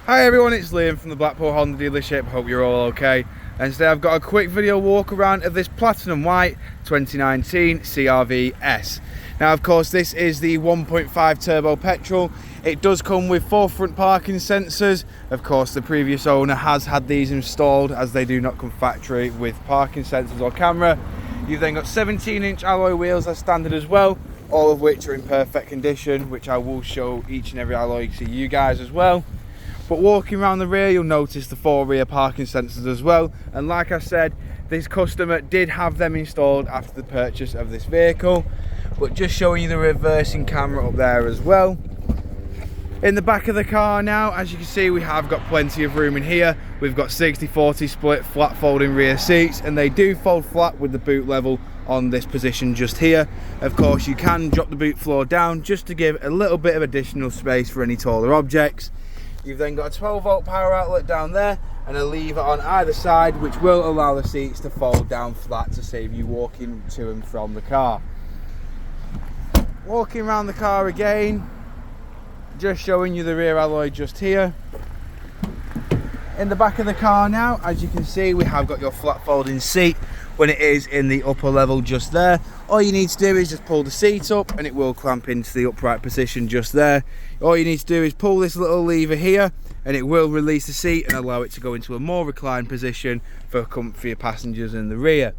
Hi everyone, it's Liam from the Blackpool Honda dealership. Hope you're all okay. And today I've got a quick video walk around of this Platinum White 2019 CRV S. Now of course this is the 1.5 turbo petrol. It does come with 4 front parking sensors. Of course the previous owner has had these installed as they do not come factory with parking sensors or camera. You've then got 17-inch alloy wheels as standard as well, all of which are in perfect condition, which I will show each and every alloy to you guys as well. But walking around the rear, you'll notice the 4 rear parking sensors as well. And like I said, this customer did have them installed after the purchase of this vehicle. But just showing you the reversing camera up there as well. In the back of the car now, as you can see, we have got plenty of room in here. We've got 60-40 split flat folding rear seats, and they do fold flat with the boot level on this position just here. Of course, you can drop the boot floor down just to give a little bit of additional space for any taller objects. You've then got a 12-volt power outlet down there and a lever on either side, which will allow the seats to fold down flat to save you walking to and from the car. Walking around the car again, just showing you the rear alloy just here. In the back of the car now, as you can see, we have got your flat folding seat when it is in the upper level just there. All you need to do is just pull the seat up and it will clamp into the upright position just there. All you need to do is pull this little lever here and it will release the seat and allow it to go into a more reclined position for comfier passengers in the rear.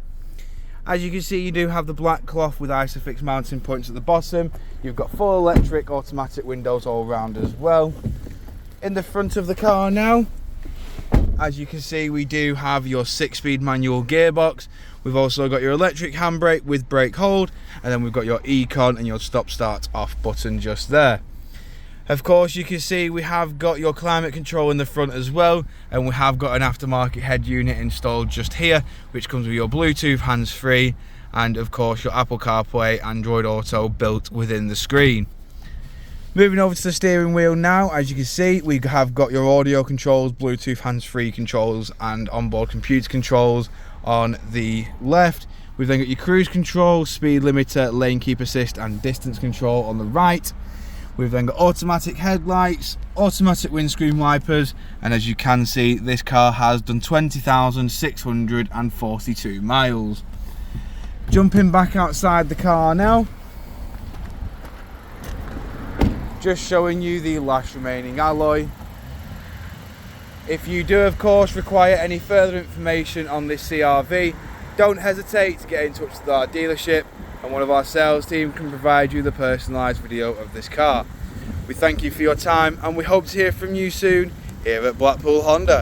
As you can see, you do have the black cloth with Isofix mounting points at the bottom. You've got full electric automatic windows all round as well. In the front of the car now, as you can see, we do have your 6-speed manual gearbox. We've also got your electric handbrake with brake hold, and then we've got your ECON and your stop start off button just there. Of course, you can see we have got your climate control in the front as well, and we have got an aftermarket head unit installed just here, which comes with your Bluetooth hands-free and of course your Apple CarPlay, Android Auto built within the screen. Moving over to the steering wheel now, as you can see, we have got your audio controls, Bluetooth hands-free controls and onboard computer controls on the left. We've then got your cruise control, speed limiter, lane keep assist and distance control on the right. We've then got automatic headlights, automatic windscreen wipers, and as you can see, this car has done 20,642 miles. Jumping back outside the car now, just showing you the last remaining alloy. If you do of course require any further information on this CRV, don't hesitate to get in touch with our dealership and one of our sales team can provide you the personalised video of this car. We thank you for your time and we hope to hear from you soon here at Blackpool Honda.